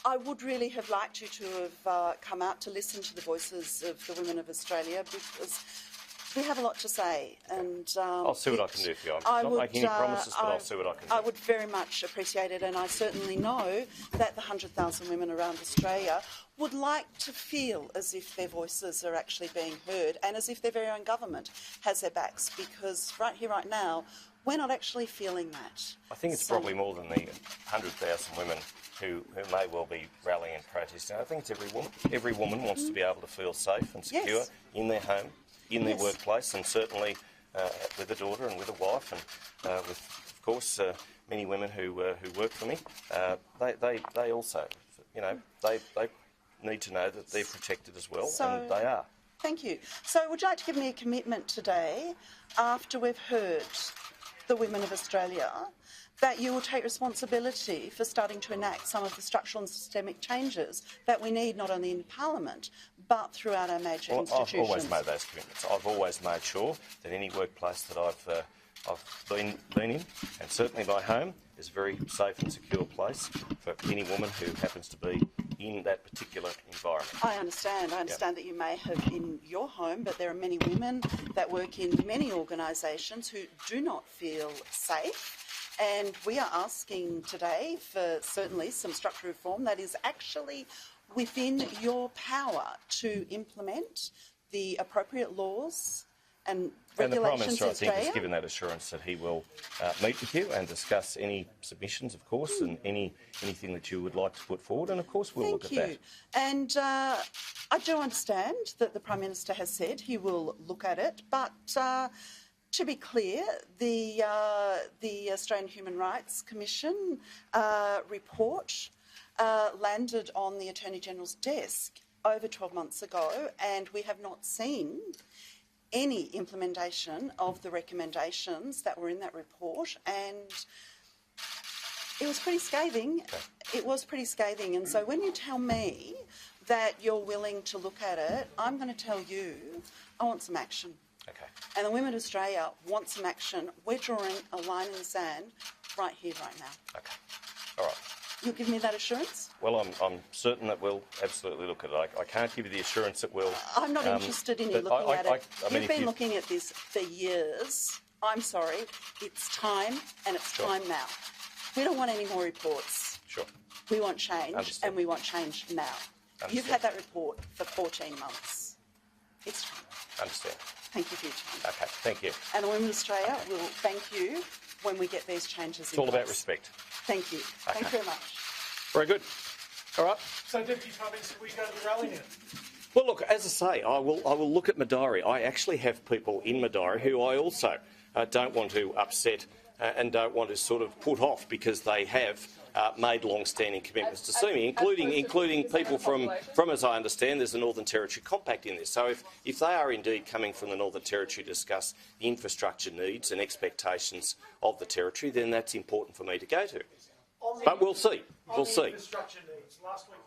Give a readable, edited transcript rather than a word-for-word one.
I would really have liked you to have come out to listen to the voices of the women of Australia, because we have a lot to say. And I'll see what I can do for you. I'm not making any promises, but I'll see what I can do. I would very much appreciate it, and I certainly know that the 100,000 women around Australia would like to feel as if their voices are actually being heard and as if their very own government has their backs, because right here, right now, we're not actually feeling that. I think it's probably more than the 100,000 women who may well be rallying and protesting. I think it's every woman. Every woman wants to be able to feel safe and secure in their home, in their workplace, and certainly with a daughter and with a wife, and with, of course, many women who work for me. They also, you know, they need to know that they're protected as well, and they are. Thank you. So would you like to give me a commitment today, after we've heard the women of Australia, that you will take responsibility for starting to enact some of the structural and systemic changes that we need, not only in Parliament, but throughout our major institutions? I've always made those commitments. I've always made sure that any workplace that I've been in, and certainly my home, is a very safe and secure place for any woman who happens to be in that particular environment. I understand. I understand that you may have in your home, but there are many women that work in many organisations who do not feel safe. And we are asking today for certainly some structural reform that is actually within your power to implement the appropriate laws and regulations in Australia. And the Prime Minister, I think, has given that assurance that he will meet with you and discuss any submissions, of course, and anything that you would like to put forward. And, of course, we'll look at that. And I do understand that the Prime Minister has said he will look at it, but to be clear, the Australian Human Rights Commission report landed on the Attorney-General's desk over 12 months ago, and we have not seen any implementation of the recommendations that were in that report, and it was pretty scathing. It was pretty scathing. And so when you tell me that you're willing to look at it, I'm going to tell you I want some action. Okay. And the women of Australia want some action. We're drawing a line in the sand right here, right now. Okay. All right. You'll give me that assurance? Well, I'm certain that we'll absolutely look at it. I can't give you the assurance that we'll... I'm not interested in you looking at it. You've been looking at this for years. I'm sorry. It's time, and it's time now. We don't want any more reports. Sure. We want change, and we want change now. You've had that report for 14 months. It's time. Understand. Thank you for your time. Okay, thank you. And the women of Australia will thank you when we get these changes in place. It's all about respect. Thank you. Okay. Thank you very much. Very good. All right. So, Deputy Prime Minister, we go to the rally now? Well, look, as I say, I will look at my diary. I actually have people in my diary who I also don't want to upset and don't want to sort of put off because they have made long-standing commitments to see me, including people from, as I understand, there's a Northern Territory Compact in this. So if they are indeed coming from the Northern Territory to discuss the infrastructure needs and expectations of the Territory, then that's important for me to go to. But we'll see. We'll see. Infrastructure needs. Last week you